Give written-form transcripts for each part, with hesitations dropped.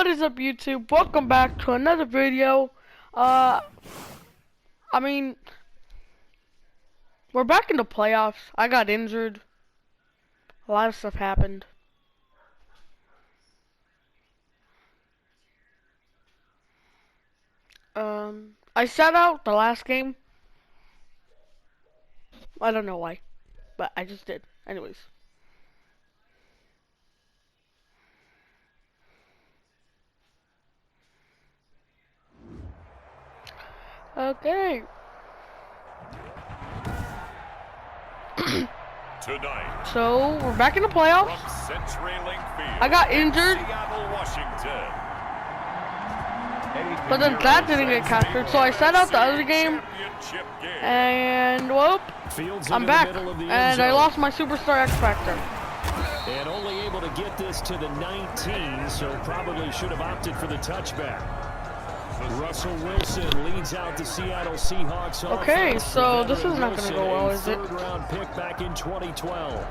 What is up, YouTube? Welcome back to another video. We're back in the playoffs. I got injured. A lot of stuff happened. I sat out the last game. I don't know why, but I just did. Anyways. Okay. Tonight, so we're back in the playoffs. I got injured, but then that didn't get captured, so I sat out the other game, and whoop, I'm back, and I lost my superstar X Factor. And only able to get this to the 19, so probably should have opted for the touchback. Russell Wilson leads out the Seattle Seahawks. Okay, so this is not going to go well, is it? Third-round pick back in 2012.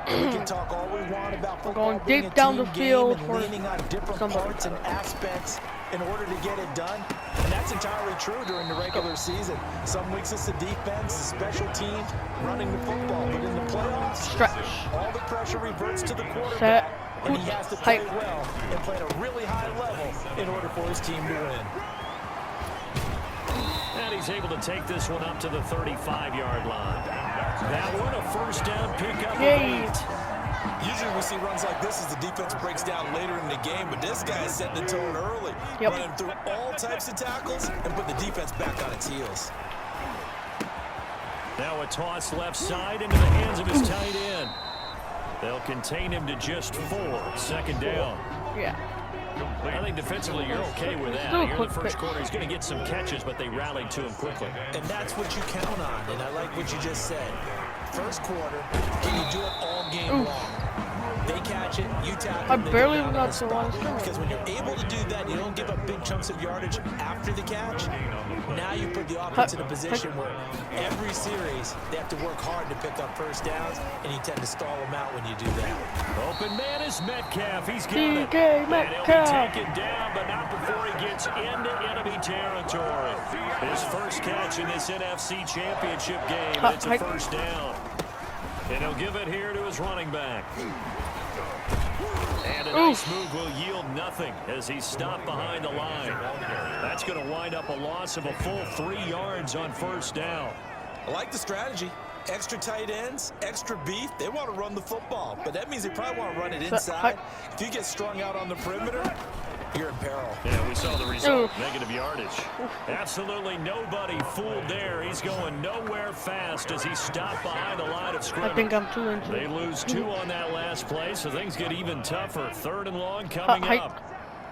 We can talk all we want about we're going deep down the field for leaning on different parts and aspects in order to get it done, and that's entirely true during the regular season. Some weeks it's the defense, the special teams, running the football, but in the playoffs, stretch. All the pressure reverts to the quarterback, and he has to play well and play at a really high level in order for his team to win. And he's able to take this one up to the 35-yard line. That one a first down pickup of 8. Usually we see runs like this as the defense breaks down later in the game, but this guy is setting the tone early, running through all types of tackles and put the defense back on its heels. Now a toss left side into the hands of his tight end. They'll contain him to just 4. Second down. Yeah. I think defensively you're okay with that. Here in the first quarter, he's going to get some catches, but they rallied to him quickly. And that's what you count on, and I like what you just said. First quarter, can you do it all game long? They catch it, you tackle it. I barely got to one. Because when you're able to do that, you don't give up big chunks of yardage after the catch. Now you put the offense in a position where every series they have to work hard to pick up first downs, and you tend to stall them out when you do that. Open man is Metcalf. He's got it. Metcalf. And he'll be taken down, but not before he gets into enemy territory. His first catch in this NFC Championship game, and it's a first down. And he'll give it here to his running back. And a nice move will yield nothing as he's stopped behind the line. That's going to wind up a loss of a full 3 yards on first down. I like the strategy. Extra tight ends, extra beef. They want to run the football, but that means they probably want to run it inside. If you get strung out on the perimeter, you're in peril. Yeah, we saw the result. Negative yardage. Absolutely nobody fooled there. He's going nowhere fast as he stopped behind the line of scrimmage. I think I'm too injured. They lose 2 on that last play, so things get even tougher. 3rd and long coming up.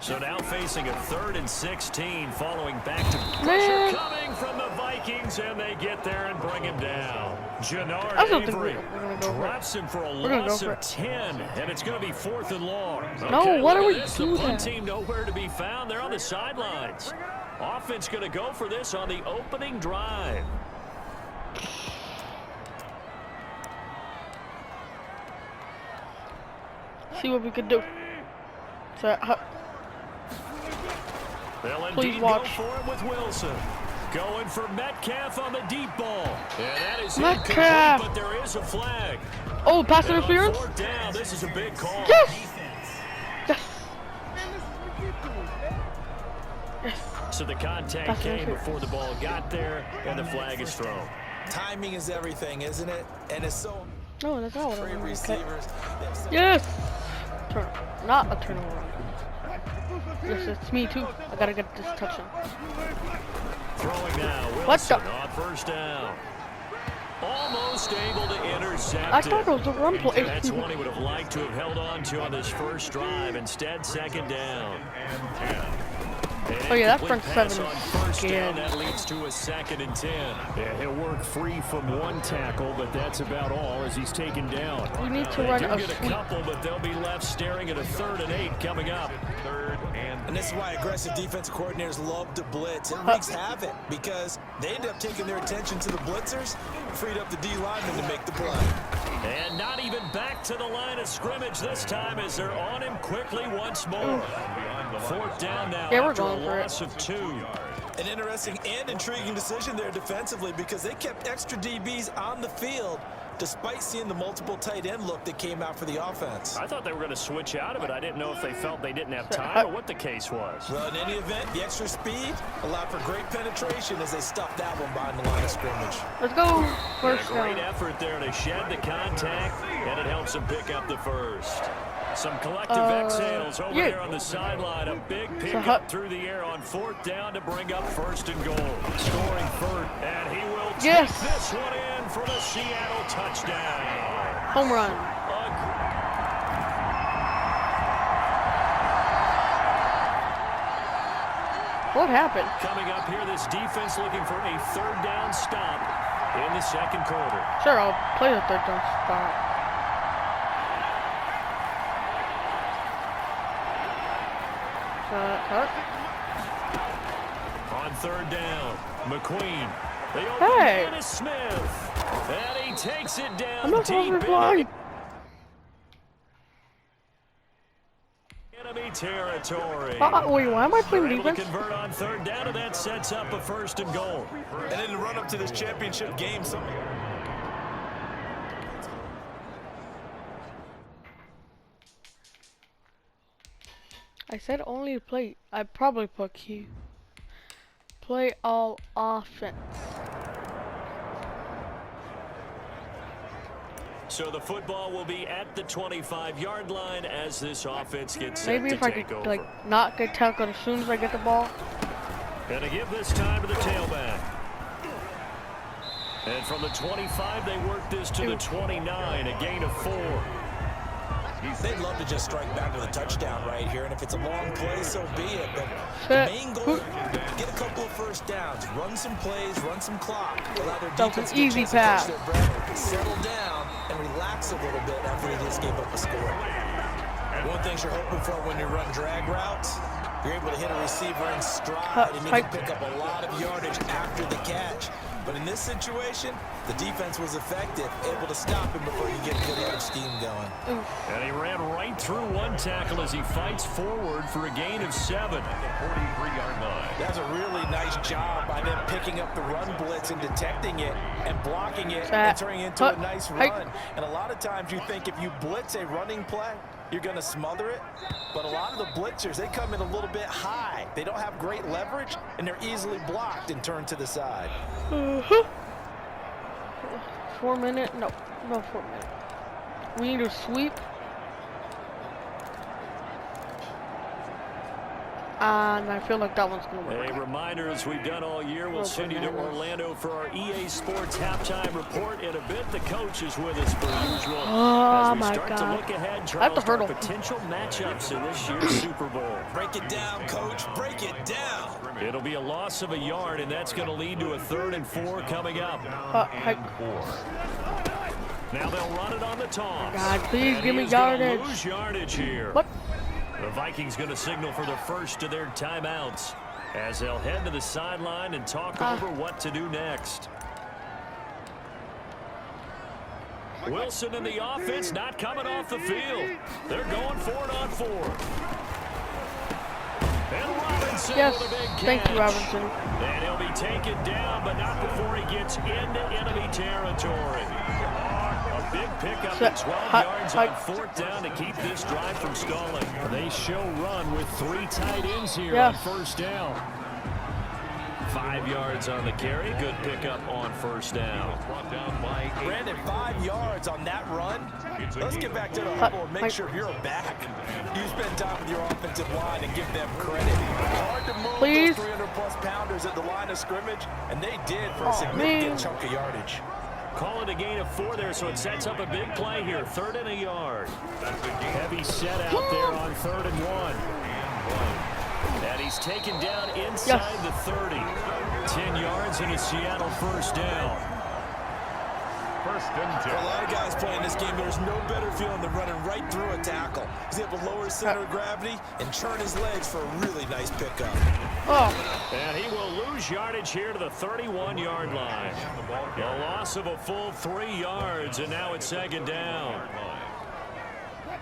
So now facing a 3rd and 16 following back to pressure coming from the Vikings, and they get there and bring him down. Jannard Avery drops him for a loss of 10, and it's going to be 4th and long. Okay, no, what are we doing? The punt team nowhere to be found. They're on the sidelines. Offense going to go for this on the opening drive. See what we can do. So, please watch. Go for it with Wilson. Going for Metcalf on the deep ball. And that is Metcalf, but there is a flag. Oh, pass interference? Down, this is a big call. Yes! Yes! Yes. So the contact came before the ball got there, and the flag is thrown. Timing is everything, isn't it? And it's so... No, that's not what I want. Receivers. Yes! Not a turnover. Yes, it's me too. I gotta get this touchdown. Throwing now, Wilson on first down. Almost able to intercept. I thought it was a run play. That's one he would have liked to have held on to on this first drive. Instead, second down. Oh yeah, that front 7 is again. That leads to a 2nd and 10. Yeah, he'll work free from 1 tackle, but that's about all as he's taken down. We need to run a get a couple, but they'll be left staring at a 3rd and 8 coming up. And this is why aggressive defensive coordinators love to blitz. It wreaks havoc because they end up taking their attention to the blitzers, freed up the D lineman to make the play. And not even back to the line of scrimmage this time as they're on him quickly once more. Fourth down now after a loss of 2. An interesting and intriguing decision there defensively because they kept extra DBs on the field despite seeing the multiple tight end look that came out for the offense. I thought they were going to switch out of it. I didn't know if they felt they didn't have time or what the case was. Well, in any event, the extra speed allowed for great penetration as they stuffed that one behind the line of scrimmage. Let's go. First down. Great effort there to shed the contact, and it helps them pick up the first. Some collective exhales over there on the sideline. A big pickup through the air on fourth down to bring up first and goal. Scoring third, and he will take this one in for the Seattle touchdown. Home run. What happened? Coming up here, this defense looking for a third down stop in the second quarter. Sure, I'll play the third down stop. On third down, McQueen. They open to Smith. And he takes it down deep in enemy territory. Wait, why am I playing defense? To convert on third down, and that sets up a first and goal. And in the run up to this championship game, I said only play. I probably put Q. Play all offense. So the football will be at the 25-yard line as this offense gets set Maybe to if I take could over. like not get tackled as soon as I get the ball. And to give this time to the tailback. And from the 25, they work this to the 29, a gain of 4. They'd love to just strike back with a touchdown right here, and if it's a long play, so be it. But the main goal, get a couple of first downs, run some plays, run some clock, allow their defense to easy pass. Their breath, settle down, and relax a little bit after they just gave up a score. One thing you're hoping for when you run drag routes, you're able to hit a receiver in stride, and you can pick up a lot of yardage after the catch. But in this situation, the defense was effective, able to stop him before you get a good head of steam going. And he ran right through one tackle as he fights forward for a gain of 7 at the 43-yard line. That's a really nice job by them picking up the run blitz and detecting it and blocking it and turning it into a nice run. And a lot of times you think if you blitz a running play, you're going to smother it. But a lot of the blitzers, they come in a little bit high. They don't have great leverage, and they're easily blocked and turned to the side. 4 minutes? No, 4 minutes. We need to sweep. And I feel like that one's going to work. A reminder, as we've done all year, we'll send you to Orlando for our EA Sports halftime report in a bit. The coach is with us per usual. Oh, as we my start God. to look ahead, That's a Charles, hurdle. potential matchups in this year's Super Bowl. Break it down, coach. Break it down. It'll be a loss of a yard, and that's going to lead to a 3rd and 4 coming up. Now they'll run it on the toss. God, please and give me he's gonna yardage. lose yardage here. What? The Vikings going to signal for the first of their timeouts as they'll head to the sideline and talk over what to do next. Wilson in the offense not coming off the field. They're going for it on 4. And Robinson with a big catch. Thank you, Robinson. And he'll be taken down, but not before he gets into enemy territory. A big pickup at 12 yards on 4th down to keep this drive from stalling. They show run with 3 tight ends here on 1st down. 5 yards on the carry. Good pickup on 1st down. Brandon, 5 yards on that run. Let's get back to the huddle and make sure you're back. You spend time with your offensive line and give them credit. Hard to move those 300-plus pounders at the line of scrimmage, and they did for a significant chunk of yardage. Call it a gain of 4 there, so it sets up a big play here. 3rd and a yard. Heavy set out there on 3rd and 1. And he's taken down inside the 30. 10 yards and a Seattle 1st down. For a lot of guys playing this game, there's no better feeling than running right through a tackle. He's able to lower his center of gravity and turn his legs for a really nice pickup. Oh. And he will lose yardage here to the 31-yard line. A loss of a full 3 yards, and now it's second down.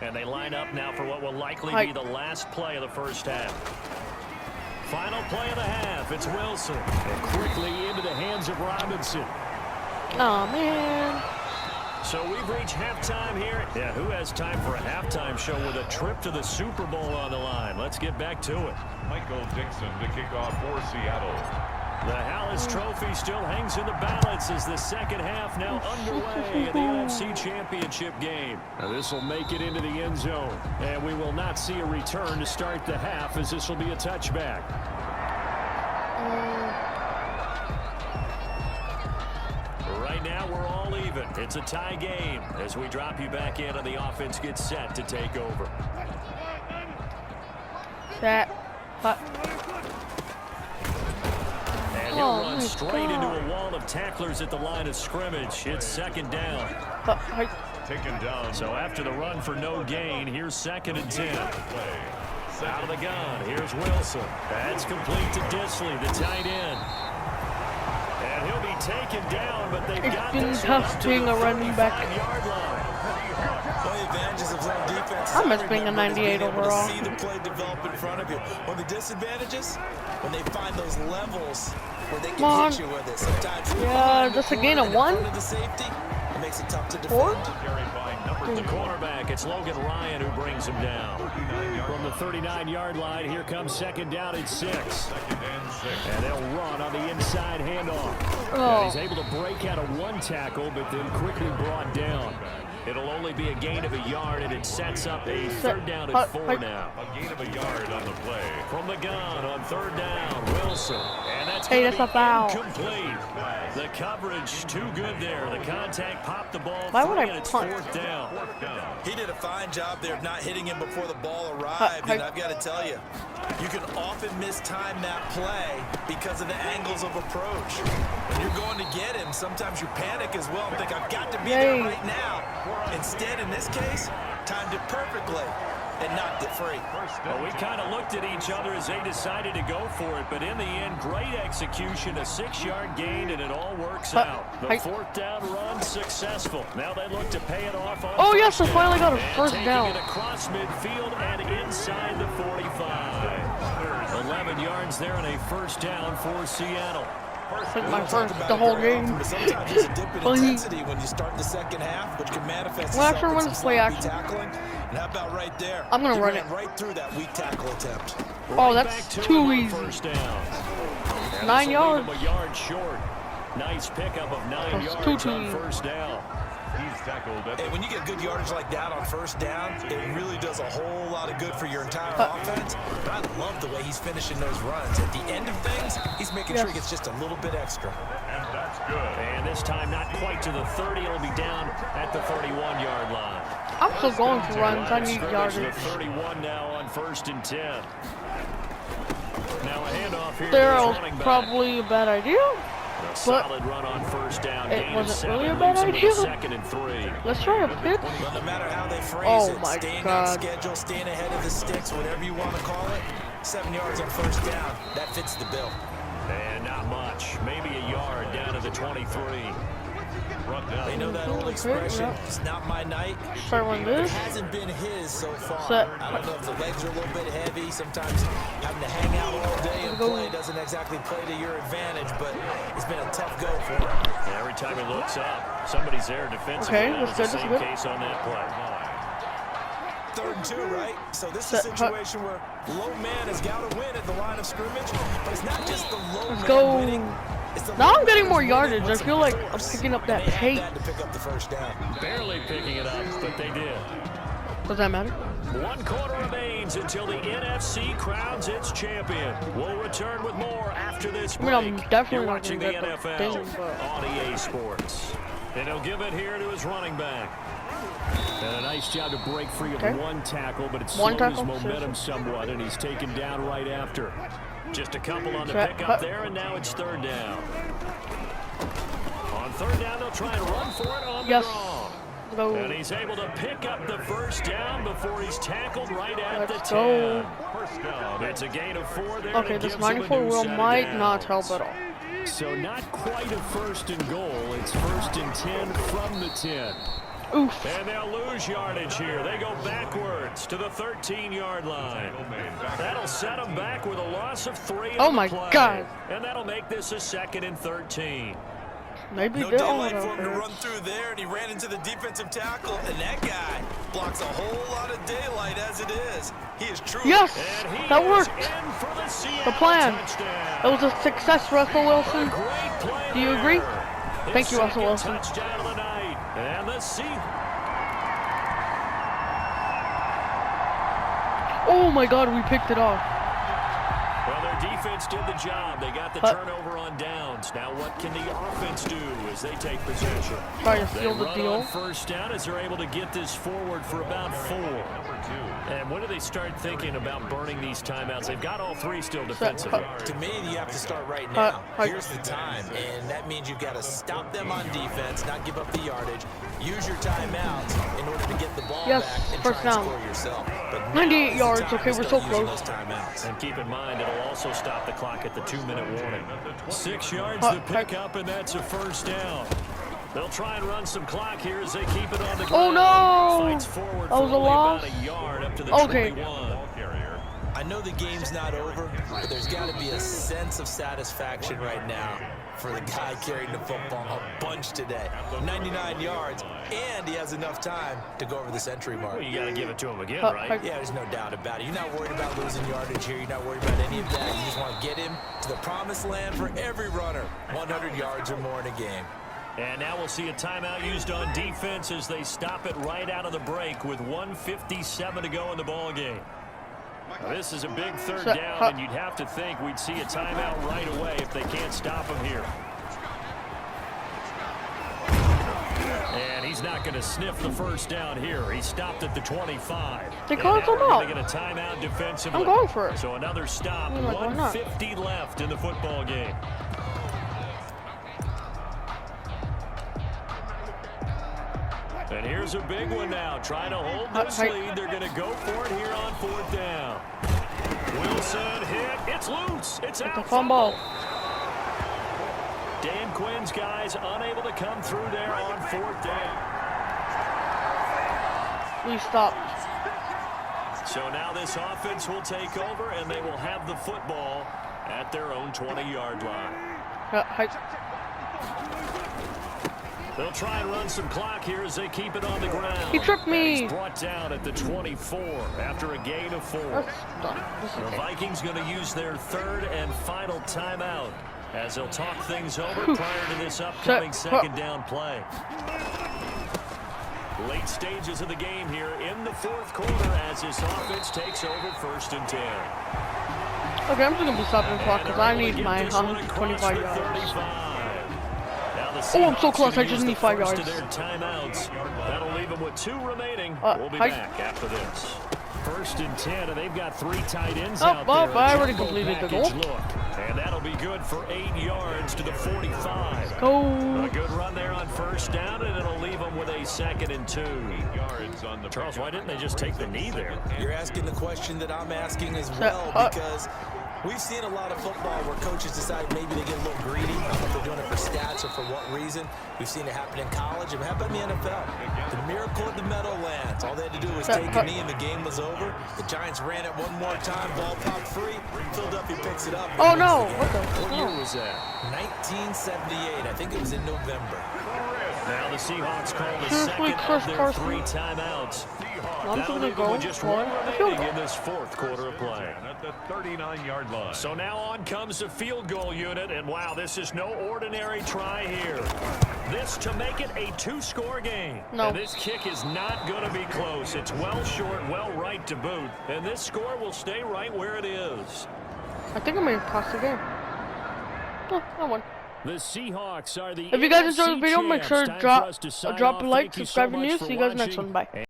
And they line up now for what will likely be the last play of the first half. Final play of the half. It's Wilson. And quickly into the hands of Robinson. Oh, man. So we've reached halftime here. Yeah, who has time for a halftime show with a trip to the Super Bowl on the line? Let's get back to it. Michael Dixon to kick off for Seattle. The Hallis Trophy still hangs in the balance as the second half now underway in the NFC Championship game. Now this will make it into the end zone, and we will not see a return to start the half as this will be a touchback. Right now we're all even. It's a tie game as we drop you back in and the offense gets set to take over. Set. Hut. And he'll run straight into a wall of tacklers at the line of scrimmage. It's second down. Taken down. So after the run for no gain, here's 2nd and 10. Out of the gun, here's Wilson. That's complete to Disley, the tight end. And he'll be taken down, but they've got this tough being a running back. I miss being a 98 overall. See the play develop in front of you. One of the disadvantages, when they find those levels where they can hit you with it. Sometimes just a gain of 1. The safety, it makes it tough to defend. 4. The cornerback, it's Logan Ryan who brings him down. From the 39-yard line, here comes second down and 6. And they'll run on the inside handoff. And he's able to break out of 1 tackle, but then quickly brought down. It'll only be a gain of a yard, and it sets up a 3rd down and 4 now. A gain of a yard on the play. From the gun on 3rd down, Wilson. And that's a foul. Incomplete. The coverage too good there. The contact popped the ball. Why would I and it's punt? 4th down. He did a fine job there of not hitting him before the ball arrived. And I've got to tell you, you can often mistime that play because of the angles of approach. When you're going to get him, sometimes you panic as well and think, I've got to be there right now. Instead, in this case, timed it perfectly and knocked it free. Well, we kind of looked at each other as they decided to go for it, but in the end, great execution, a 6-yard gain, and it all works out. The 4th down run successful. Now they look to pay it off on yes, I finally got a 1st down. It across midfield and inside the 45. 11 yards there and a 1st down for Seattle. My first the whole game. Sometimes there's a dip in intensity when you start the second half, which can manifest itself in some sloppy tackling. And how about right there? I'm gonna run it right through that weak tackle attempt. Oh, that's too easy. 9 yards. A yard short. Nice pickup of 9 yards on 1st down. He's tackled. And when you get good yardage like that on 1st down, it really does a whole lot of good for your entire offense. But I love the way he's finishing those runs. At the end of things, he's making sure he gets just a little bit extra. And that's good. And this time not quite to the 30. It'll be down at the 31-yard line. I'm still going for runs. I need yardage. 31 now on 1st and 10. Now a handoff here. That was probably a bad idea. A solid run on 1st down. It wasn't really a bad idea. 2nd and 3. Let's try a pitch. Well, no matter how they phrase it, my staying God. on schedule, staying ahead of the sticks, whatever you want to call it, 7 yards on 1st down, that fits the bill. And not much. Maybe a yard down to the 23. They know that old expression, it's not my night. Start one It this. hasn't been his so far. Set. I don't know if the legs are a little bit heavy. Sometimes having to hang out all day and play doesn't exactly play to your advantage, but it's been a tough go for him. Every time he looks up, somebody's there defensively. Okay, That was that's the good, same that's case on that play. 3rd and 2, right? So this is a situation where low man has got to win at the line of scrimmage, but it's not just the low man winning. Now I'm getting more yardage. I feel like I'm picking up that pace. To pick up the 1st down. Barely picking it up, but they did. Does that matter? 1 quarter remains until the NFC crowns its champion. We'll return with more after this break. I mean, I'm definitely You're not watching the gonna get the NFL thing, but- on EA Sports. And he'll give it here to his running back. And a nice job to break free of 1 tackle, but it slowed his momentum somewhat, and he's taken down right after. Just a couple on the pickup there, and now it's 3rd down. On third down, they'll try and run for it on the Yes. draw. Go. And he's able to pick up the first down before he's tackled right at Let's the 10. go. First down. It's a gain of 4 there. Okay, and it this gives them a 94 new wheel set of might not downs. help at all. So not quite a first and goal. It's first and 10 from the 10. Oof. And they'll lose yardage here. They go backwards to the 13-yard line. That'll set them back with a loss of 3 Oh on my the play. God. And that'll make this a 2nd and 13. Maybe No they're daylight all for him to over. run through there, and he ran into the defensive tackle, and that guy blocks a whole lot of daylight as it is. He is truly... Yes, And he that is worked. in for the The Seattle plan. touchdown. It was a success, Russell Wilson. Great play Do you there. agree? His Thank you, Russell second Wilson. Touchdown of the night. And the Seahawks. Oh my God, we picked it off. Well, their defense did the job. They got the turnover on downs. Now what can the offense do as they take possession? Try to They steal the run deal. on first down as they're able to get this forward for about 4. And when do they start thinking about burning these timeouts? They've got all 3 still defensively. To me, you have to start right now. Here's the time, and that means you've got to stop them on defense, not give up the yardage, use your timeouts in order to get the ball Yes, back and first try and down. score yourself. But now 98 is the yards. time Okay, to we're start so using close. those timeouts. And keep in mind, it'll also stop the clock at the 2-minute warning. 6 yards to pick up, and that's a first down. They'll try and run some clock here as they keep it on the ground. Oh no! Fights forward That was for a only loss. about a yard up to the Okay. 21. I know the game's not over, but there's got to be a sense of satisfaction right now for the guy carrying the football a bunch today. 99 yards, and he has enough time to go over the century mark. Well, you got to give it to him again, right? Yeah, there's no doubt about it. You're not worried about losing yardage here. You're not worried about any of that. You just want to get him to the promised land for every runner. 100 yards or more in a game. And now we'll see a timeout used on defense as they stop it right out of the break with 1:57 to go in the ball game. Now, this is a big third down, and you'd have to think we'd see a timeout right away if they can't stop him here. And he's not going to sniff the first down here. He stopped at the 25. They called him out. They get a timeout defensively. I'm going for it. So another stop. I'm like, why not? 150 left in the football game. And here's a big one now. Trying to hold this lead. They're going to go for it here on 4th down. Wilson hit. It's loose. It's out. The fumble. Dan Quinn's guys unable to come through there on 4th down. We stopped. So now this offense will take over, and they will have the football at their own 20-yard line. They'll try and run some clock here as they keep it on the ground. He tripped me. He's brought down at the 24 after a gain of 4. That's done. The Vikings going to use their 3rd and final timeout as they'll talk things over prior to this upcoming 2nd down play. Late stages of the game here in the 4th quarter as this offense takes over 1st and 10. Okay, I'm just going to be stopping the clock because I need my 125 yards. Oh, I'm so close. I just need 5 yards. That'll leave them with 2 remaining. We'll be back after this. 1st and 10, and they've got 3 tight ends out there. I already completed the goal. And that'll be good for 8 yards to the 45. Go. A good run there on 1st down, and it'll leave them with a 2nd and 2. Charles, why didn't they just take the knee there? You're asking the question that I'm asking as well, because we've seen a lot of football where coaches decide maybe they get a little greedy. I don't know if they're doing it for stats or for what reason. We've seen it happen in college, and how about in the NFL? The miracle of the Meadowlands. All they had to do was take a knee, and the game was over. The Giants ran it one more time. Ball popped free. Philadelphia picks it up. Oh, no. What the? What year was that? 1978. I think it was in November. Now the Seahawks call the second of their 3 timeouts. I'm That'll going to leave them go with just for 1 a field remaining goal. in this 4th quarter of play. At the 39-yard line. So now on comes the field goal unit, and wow, this is no ordinary try here. This to make it a 2-score game. No. And this kick is not going to be close. It's well short, well right to boot, and this score will stay right where it is. I think I may have passed the game. Oh, I won. The Seahawks are the If you guys enjoyed the NFC video, make sure champs. to Time for us to sign drop off. a like, Thank you subscribe so to much news. for See you guys next watching. one. Bye.